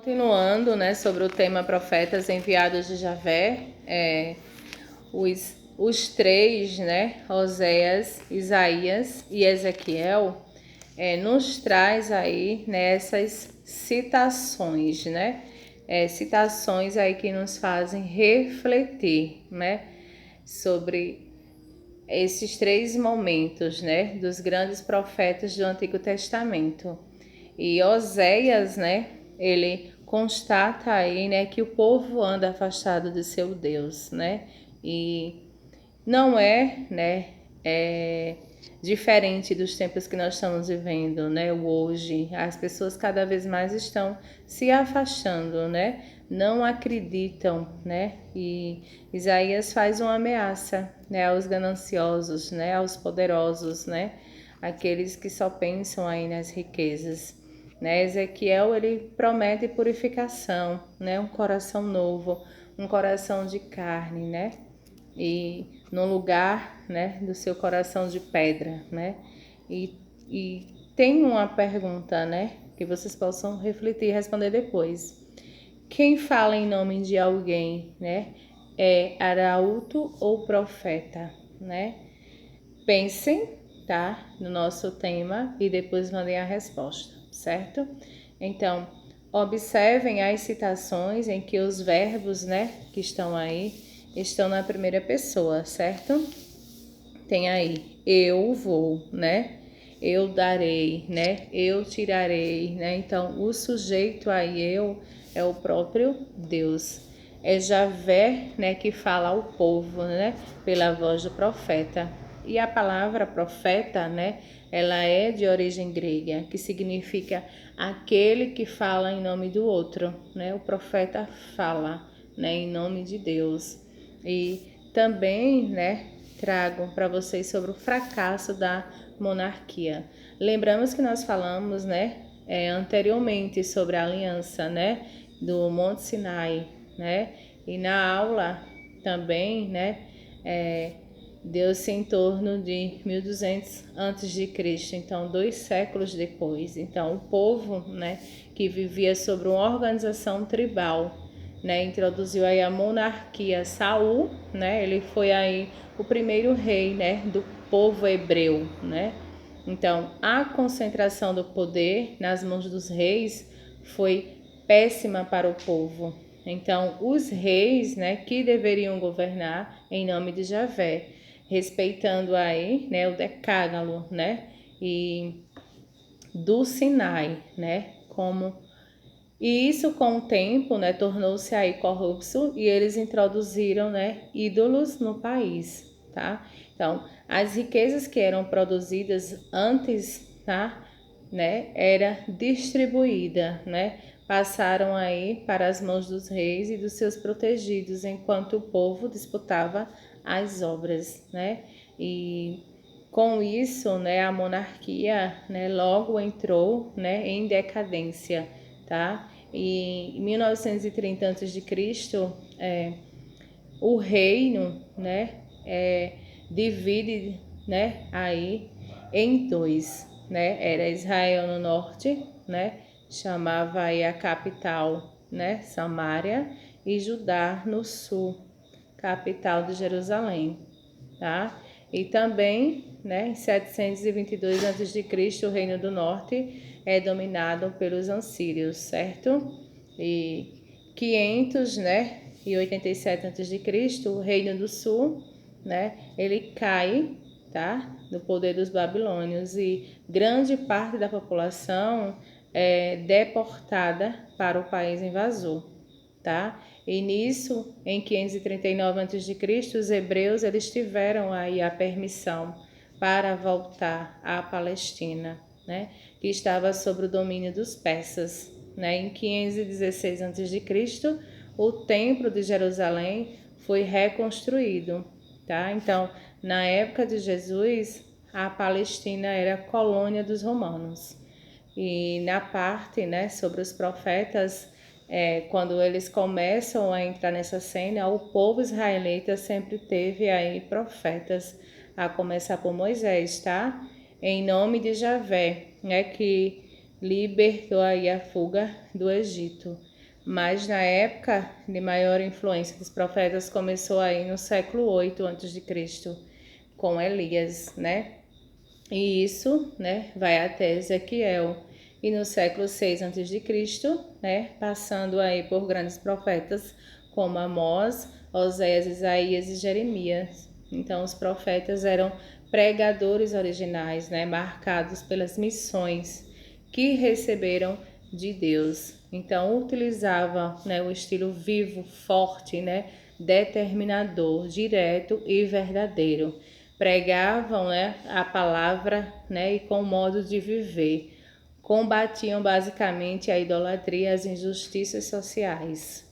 Continuando, né, sobre o tema profetas enviados de Javé, os três, né, Oséias, Isaías e Ezequiel, nos traz aí, né, essas citações, né, citações aí que nos fazem refletir, né, sobre esses três momentos, né, dos grandes profetas do Antigo Testamento. E Oséias, né, ele constata aí, né, que o povo anda afastado de seu Deus, né, e não é diferente dos tempos que nós estamos vivendo, né, hoje. As pessoas cada vez mais estão se afastando, né, não acreditam, né, e Isaías faz uma ameaça, né, aos gananciosos, né, aos poderosos, né, aqueles que só pensam aí nas riquezas. Né? Ezequiel, ele promete purificação, né? Um coração novo, um coração de carne, né? E no lugar, né, do seu coração de pedra, né? E tem uma pergunta, né, que vocês possam refletir e responder depois. Quem fala em nome de alguém, né? É arauto ou profeta, né? Pensem, tá, no nosso tema e depois mandem a resposta, certo? Então, observem as citações em que os verbos, né, que estão aí, estão na primeira pessoa, certo? Tem aí, eu vou, né? Eu darei, né? Eu tirarei, né? Então, o sujeito aí, eu, é o próprio Deus. É Javé, né, que fala ao povo, né, pela voz do profeta. E a palavra profeta, né, ela é de origem grega, que significa aquele que fala em nome do outro, né? O profeta fala, né, em nome de Deus. E também, né, trago para vocês sobre o fracasso da monarquia. Lembramos que nós falamos, né, anteriormente sobre a aliança, né, do Monte Sinai, né, e na aula também, né, deu-se em torno de 1200 antes de Cristo, então 2 séculos depois. Então o povo, né, que vivia sobre uma organização tribal, né, introduziu aí a monarquia. Saul, né, ele foi aí o primeiro rei, né, do povo hebreu, né. Então a concentração do poder nas mãos dos reis foi péssima para o povo. Então os reis, né, que deveriam governar em nome de Javé, respeitando aí, né, o decálogo, né, e do Sinai, né, como e isso com o tempo, né, tornou-se aí corrupto e eles introduziram, né, ídolos no país, tá? Então, as riquezas que eram produzidas antes, tá, né, era distribuída, né, passaram aí para as mãos dos reis e dos seus protegidos, enquanto o povo disputava as obras, né? E com isso, né, a monarquia, né, logo entrou, né, em decadência, tá? E em 1930 a.C., o reino, né, divide, né, aí em dois, né? Era Israel no norte, né? Chamava aí a capital, né, Samaria, e Judá no sul, capital de Jerusalém, tá? E também, né, em 722 a.C., o Reino do Norte é dominado pelos assírios, certo? E 500, né, e 87 a.C., o Reino do Sul, né, ele cai, tá, do poder dos babilônios e grande parte da população é deportada para o país invasor, tá? E nisso, em 539 a.C., os hebreus eles tiveram aí a permissão para voltar à Palestina, né, que estava sob o domínio dos persas, né? Em 516 a.C., o Templo de Jerusalém foi reconstruído, tá? Então, na época de Jesus, a Palestina era colônia dos romanos. E na parte, né, sobre os profetas, quando eles começam a entrar nessa cena, o povo israelita sempre teve aí profetas, a começar por Moisés, tá? Em nome de Javé, né, que libertou aí a fuga do Egito. Mas na época de maior influência dos profetas começou aí no século 8 a.C., com Elias, né? E isso, né, vai até Ezequiel. E no século 6 a.C., né, passando aí por grandes profetas como Amós, Oséias, Isaías e Jeremias. Então, os profetas eram pregadores originais, né, marcados pelas missões que receberam de Deus. Então, utilizava, né, o estilo vivo, forte, né, determinador, direto e verdadeiro. Pregavam, né, a palavra, né, e com o modo de viver. Combatiam basicamente a idolatria e as injustiças sociais.